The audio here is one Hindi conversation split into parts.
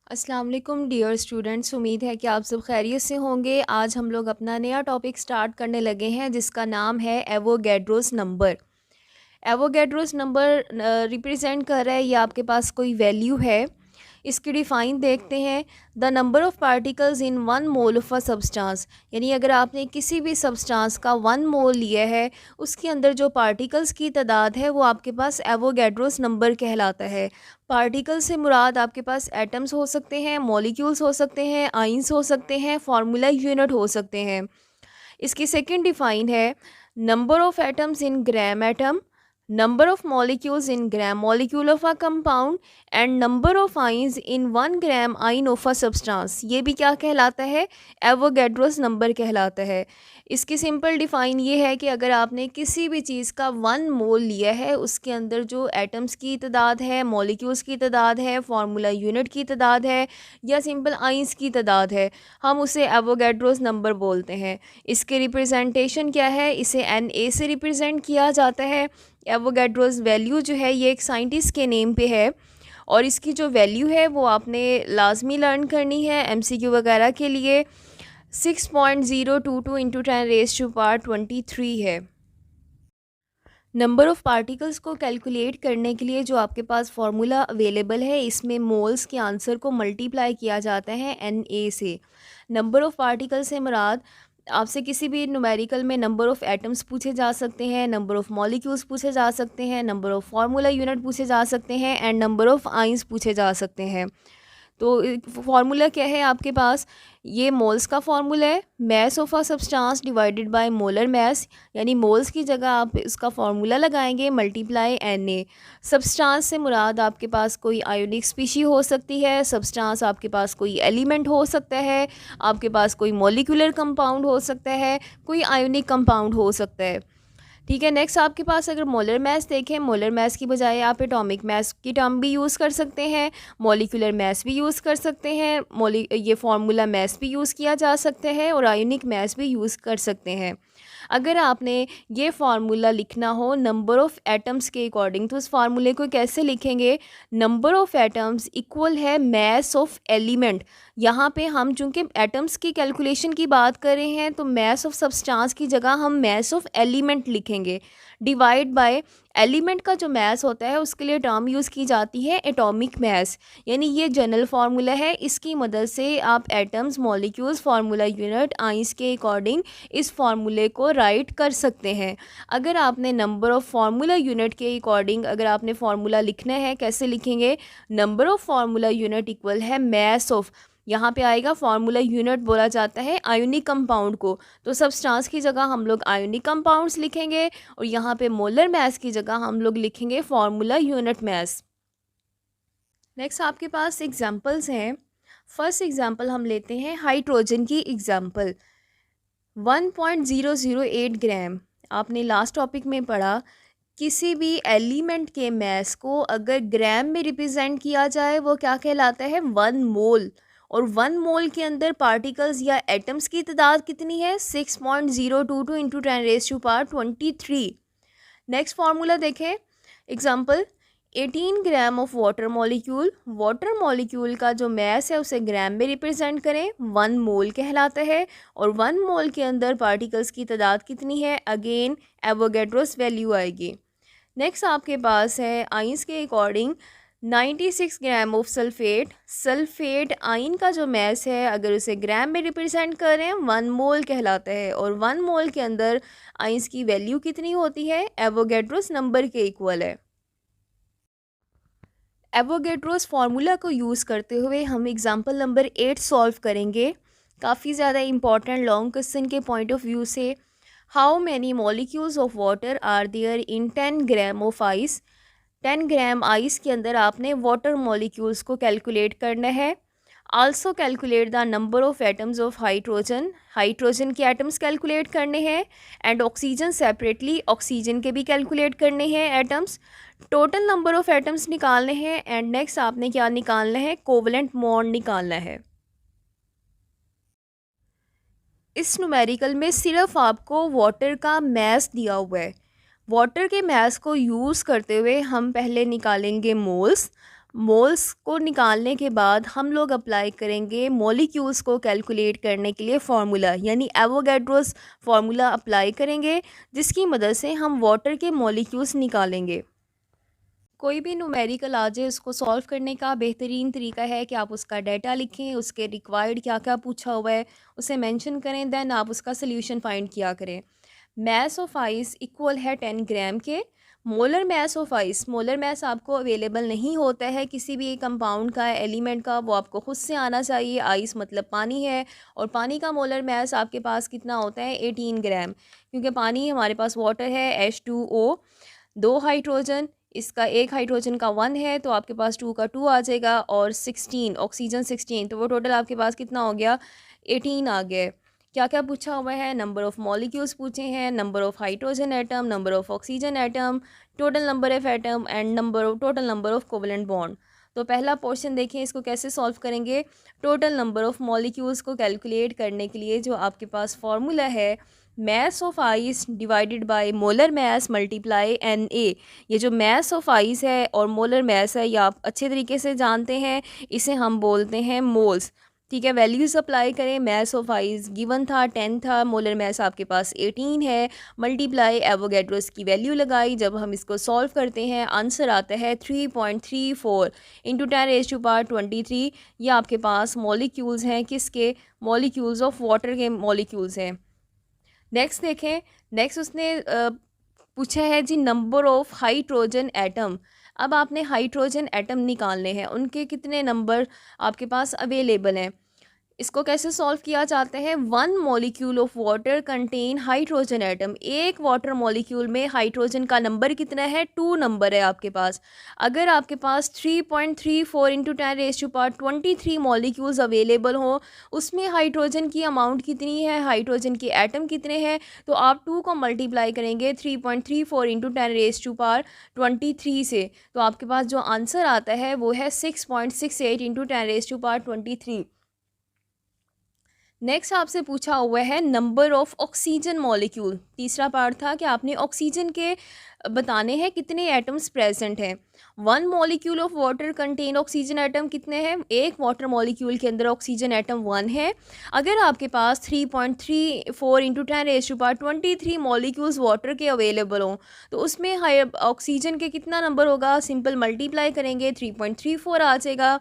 अस्सलाम वालेकुम डियर स्टूडेंट्स, उम्मीद है कि आप सब खैरियत से होंगे। आज हम लोग अपना नया टॉपिक स्टार्ट करने लगे हैं जिसका नाम है Avogadro's number. Avogadro's number represent कर रहा है, ये आपके पास कोई वैल्यू है। इसकी डिफ़ाइन देखते हैं। The number of particles in one mole of a substance, यानी अगर आपने किसी भी सब्सटेंस का 1 मोल लिया है, उसके अंदर जो पार्टिकल्स की तादाद है वो आपके पास एवोगैड्रोस नंबर कहलाता है। पार्टिकल से मुराद आपके पास एटम्स हो सकते हैं, मॉलिक्यूल्स हो सकते हैं, आइंस हो सकते हैं, फार्मूला यूनिट हो सकते हैं। इसकी सेकंड डिफाइन है number of atoms in gram atom, number of molecules in gram molecule of a compound and number of ions in 1 gram ion of a substance। ये भी क्या कहलाता है? एवोगैड्रोस नंबर कहलाता है। इसकी सिंपल डिफ़ाइन ये है कि अगर आपने किसी भी चीज़ का 1 मोल लिया है, उसके अंदर जो एटम्स की तादाद है, मॉलिक्यूल्स की तादाद है, फार्मूला यूनिट की तादाद है या सिंपल आइंस की तादाद है, हम उसे एवोगैड्रोस नंबर बोलते हैं। इसके रिप्रेजेंटेशन क्या है? इसे Na से रिप्रेजेंट किया जाता है। एवोगैड्रोस वैल्यू जो है ये एक साइंटिस्ट के नेम पे है और इसकी जो वैल्यू है वो आपने लाजमी लर्न करनी है एमसीक्यू वगैरह के लिए। 6.022 इंटू 10⁻23 है। नंबर ऑफ़ पार्टिकल्स को कैलकुलेट करने के लिए जो आपके पास फार्मूला अवेलेबल है, इसमें मोल्स के आंसर को मल्टीप्लाई किया जाता है Na से। नंबर ऑफ़ पार्टिकल से मुराद आपसे किसी भी न्यूमेरिकल में नंबर ऑफ़ एटम्स पूछे जा सकते हैं, नंबर ऑफ़ मॉलिक्यूल्स पूछे जा सकते हैं, नंबर ऑफ़ फार्मूला यूनिट पूछे जा सकते हैं एंड नंबर ऑफ़ आइंस पूछे जा सकते हैं। तो फार्मूला क्या है आपके पास? ये मोल्स का फार्मूला है, mass of a substance divided by molar mass, यानी मोल्स की जगह आप इसका फार्मूला लगाएंगे मल्टीप्लाई Na। सब्सटेंस से मुराद आपके पास कोई आयोनिक स्पीशी हो सकती है, सब्सटेंस आपके पास कोई एलिमेंट हो सकता है, आपके पास कोई मॉलिक्यूलर कंपाउंड हो सकता है, कोई आयोनिक कंपाउंड हो सकता है। ठीक है। नेक्स्ट आपके पास अगर मोलर मैस देखें, मोलर मैस की बजाय आप एटॉमिक मैस की टर्म भी यूज़ कर सकते हैं, मॉलिक्यूलर मैस भी यूज़ कर सकते हैं, ये फार्मूला मैस भी यूज़ किया जा सकता है और आयोनिक मैस भी यूज़ कर सकते हैं। अगर आपने ये फार्मूला लिखना हो नंबर ऑफ़ एटम्स के अकॉर्डिंग, तो उस फार्मूले को कैसे लिखेंगे? नंबर ऑफ़ एटम्स इक्वल है मैस ऑफ़ एलिमेंट। यहाँ पे हम चूँकि एटम्स की कैलकुलेशन की बात कर रहे हैं तो मैस ऑफ सब्सटेंस की जगह हम मैस ऑफ एलिमेंट लिखेंगे, डिवाइड बाय एलिमेंट का जो मैस होता है उसके लिए टर्म यूज़ की जाती है एटॉमिक मैस। यानी ये जनरल फार्मूला है, इसकी मदद से आप atoms, molecules, formula unit, ions के अकॉर्डिंग इस फार्मूले को राइट कर सकते हैं। अगर आपने नंबर ऑफ़ फार्मूला यूनिट के अकॉर्डिंग अगर आपने फार्मूला लिखना है, कैसे लिखेंगे? Number of formula unit equal है मैस ऑफ, यहाँ पे आएगा फार्मूला यूनिट बोला जाता है आयोनिक कंपाउंड को, तो सब्सटेंस की जगह हम लोग आयोनिक कंपाउंड्स लिखेंगे और यहाँ पे मोलर मैस की जगह हम लोग लिखेंगे फार्मूला यूनिट मैस। नेक्स्ट आपके पास एग्जांपल्स हैं। फर्स्ट एग्जांपल हम लेते हैं हाइड्रोजन की एग्जांपल। 1.008 ग्राम, आपने लास्ट टॉपिक में पढ़ा किसी भी एलिमेंट के मैस को अगर ग्राम में रिप्रेजेंट किया जाए वो क्या कहलाता है? 1 मोल। और 1 मोल के अंदर पार्टिकल्स या एटम्स की तादाद कितनी है? 6.022 इंटू 10⁻23। नेक्स्ट फार्मूला देखें। Example 18 gram of water molecule, water molecule का जो मैस है उसे ग्राम में रिप्रेजेंट करें, 1 मोल कहलाता है और 1 मोल के अंदर पार्टिकल्स की तादाद कितनी है? अगेन एवोगैड्रोस वैल्यू आएगी। नेक्स्ट आपके पास है आइंस के according 96 gram of sulphate, sulphate आइन का जो मैस है अगर उसे ग्राम में रिप्रेजेंट करें 1 मोल कहलाता है और 1 मोल के अंदर आइंस की वैल्यू कितनी होती है? एवोगैड्रोस नंबर के इक्वल है। एवोगैड्रोस फार्मूला को यूज़ करते हुए हम एग्जांपल नंबर 8 सॉल्व करेंगे। काफ़ी ज़्यादा इंपॉर्टेंट लॉन्ग क्वेश्चन के पॉइंट ऑफ व्यू से। How many molecules of water are there in 10 gram of ice. 10 gram ice के अंदर आपने वाटर मॉलिक्यूल्स को कैलकुलेट करना है। Also calculate the number of atoms of hydrogen, hydrogen के एटम्स कैलकुलेट करने हैं एंड ऑक्सीजन सेपरेटली, ऑक्सीजन के भी कैलकुलेट करने हैं atoms. Total number of atoms निकालने हैं एंड नेक्स्ट आपने क्या निकालना है? कोवलेंट बॉन्ड निकालना है। इस न्यूमेरिकल में सिर्फ आपको वाटर का मैस दिया हुआ है। वाटर के मैस को यूज़ करते हुए हम पहले निकालेंगे मोल्स। मोल्स को निकालने के बाद हम लोग अप्लाई करेंगे मॉलिक्यूल्स को कैलकुलेट करने के लिए फार्मूला, यानी एवोगैड्रोस फार्मूला अप्लाई करेंगे, जिसकी मदद से हम वाटर के मॉलिक्यूल्स निकालेंगे। कोई भी न्यूमेरिकल आ जाए उसको सॉल्व करने का बेहतरीन तरीका है कि आप उसका डाटा लिखें, उसके रिक्वायर्ड क्या क्या पूछा हुआ है उसे मेंशन करें, देन आप उसका सल्यूशन फाइंड किया करें। मैस ऑफ आइस इक्वल है 10 ग्राम के। Molar mass of ice, molar mass आपको अवेलेबल नहीं होता है किसी भी कंपाउंड का, एलिमेंट का, वो आपको खुद से आना चाहिए। आइस मतलब पानी है, और पानी का मोलर मैस आपके पास कितना होता है 18 ग्राम, क्योंकि पानी हमारे पास वाटर है H2O, 2 हाइड्रोजन, इसका एक हाइड्रोजन का 1 है तो आपके पास 2 का 2 आ जाएगा, और 16 ऑक्सीजन 16, तो वो टोटल आपके पास कितना हो गया 18 आ गया। क्या क्या पूछा हुआ है, नंबर ऑफ़ मॉलिक्यूल्स पूछे हैं, number of hydrogen atom, number of oxygen atom, total number of atom and total number of covalent bond. तो पहला पोर्शन देखें, इसको कैसे सॉल्व करेंगे। टोटल नंबर ऑफ़ मॉलिक्यूल्स को कैलकुलेट करने के लिए जो आपके पास फार्मूला है, mass of ice divided by molar mass multiply Na। ये जो मैस ऑफ आइस है और मोलर मैस है, ये आप अच्छे तरीके से जानते हैं, इसे हम बोलते हैं मोल्स। ठीक है, वैल्यूज़ अप्लाई करें। मैस ऑफ आइस गिवन था 10 था, मोलर मैस आपके पास 18 है, मल्टीप्लाई एवोगैड्रोस की वैल्यू लगाई। जब हम इसको सॉल्व करते हैं आंसर आता है 3.34 इंटू 10⁻23। ये आपके पास मॉलिक्यूल्स हैं, किसके मॉलिक्यूल्स ऑफ वाटर के मॉलिक्यूल्स हैं। नेक्स्ट देखें, नेक्स्ट उसने पूछा है जी नंबर ऑफ़ हाइड्रोजन एटम। अब आपने हाइड्रोजन एटम निकालने हैं, उनके कितने नंबर आपके पास अवेलेबल हैं। इसको कैसे सॉल्व किया जाता है, 1 molecule of water contain hydrogen atom. एक वाटर मॉलिक्यूल में हाइड्रोजन का नंबर कितना है, 2 नंबर है आपके पास। अगर आपके पास 3.34 इंटू 10⁻23 मॉलिक्यूल्स अवेलेबल हो, उसमें हाइड्रोजन की अमाउंट कितनी है, हाइड्रोजन के एटम कितने हैं, तो आप 2 को मल्टीप्लाई करेंगे 3.34 इंटू 10⁻23 से, तो आपके पास जो आंसर आता है वो है 6.68 इंटू 10⁻23। नेक्स्ट आपसे पूछा हुआ है नंबर ऑफ़ ऑक्सीजन मॉलिक्यूल। तीसरा पार्ट था कि आपने ऑक्सीजन के बताने हैं कितने एटम्स प्रेजेंट हैं। 1 molecule of water contain oxygen atom कितने हैं, एक वाटर मॉलिक्यूल के अंदर ऑक्सीजन एटम 1 है। अगर आपके पास 3.34 इंटू 10⁻23 मॉलिक्यूल्स वाटर के अवेलेबल हों, तो उसमें ऑक्सीजन के कितना नंबर होगा, सिंपल मल्टीप्लाई करेंगे 3.34 आ जाएगा।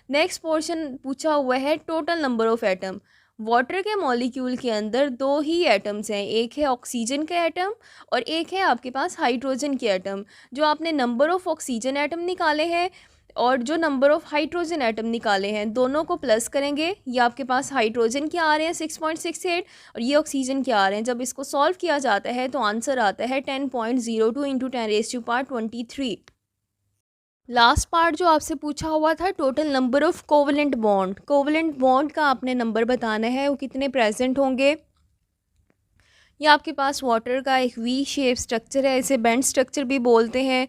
नेक्स्ट पोर्शन पूछा हुआ है total number of atom. Water के मॉलिक्यूल के अंदर 2 ही एटम्स हैं, एक है ऑक्सीजन के एटम और एक है आपके पास हाइड्रोजन के एटम। जो आपने नंबर ऑफ़ ऑक्सीजन एटम निकाले हैं और जो नंबर ऑफ़ हाइड्रोजन एटम निकाले हैं, दोनों को प्लस करेंगे। ये आपके पास हाइड्रोजन के आ रहे हैं 6.68 और ये ऑक्सीजन के आ रहे हैं। जब इसको सॉल्व किया जाता है तो आंसर आता है 10.02 इंटू 10⁻23। लास्ट पार्ट जो आपसे पूछा हुआ था, total number of covalent bond. Covalent bond का आपने नंबर बताना है, वो कितने प्रेजेंट होंगे। ये आपके पास वाटर का एक वी शेप स्ट्रक्चर है, इसे बेंड स्ट्रक्चर भी बोलते हैं।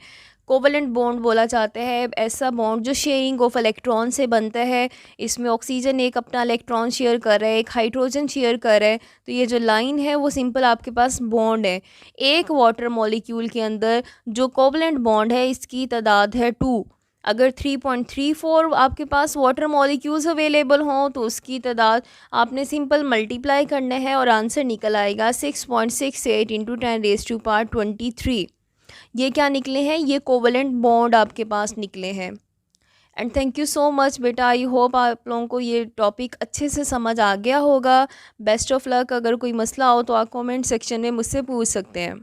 कोवलेंट बॉन्ड बोला जाता है ऐसा बॉन्ड जो शेयरिंग ऑफ इलेक्ट्रॉन से बनता है। इसमें ऑक्सीजन एक अपना इलेक्ट्रॉन शेयर कर रहा है, एक हाइड्रोजन शेयर कर रहा है, तो ये जो लाइन है वो सिंपल आपके पास बॉन्ड है। एक वाटर मॉलिक्यूल के अंदर जो कोवलेंट बॉन्ड है इसकी तादाद है 2। अगर 3.34 आपके पास वाटर मॉलिक्यूल्स अवेलेबल हों तो उसकी तादाद आपने सिंपल मल्टीप्लाई करना है और आंसर निकल आएगा 6.68 इंटू 10⁻23। ये क्या निकले हैं, ये कोवलेंट बॉन्ड आपके पास निकले हैं। And thank you so much बेटा, आई होप आप लोगों को ये टॉपिक अच्छे से समझ आ गया होगा। Best of luck. अगर कोई मसला हो तो आप कमेंट सेक्शन में मुझसे पूछ सकते हैं।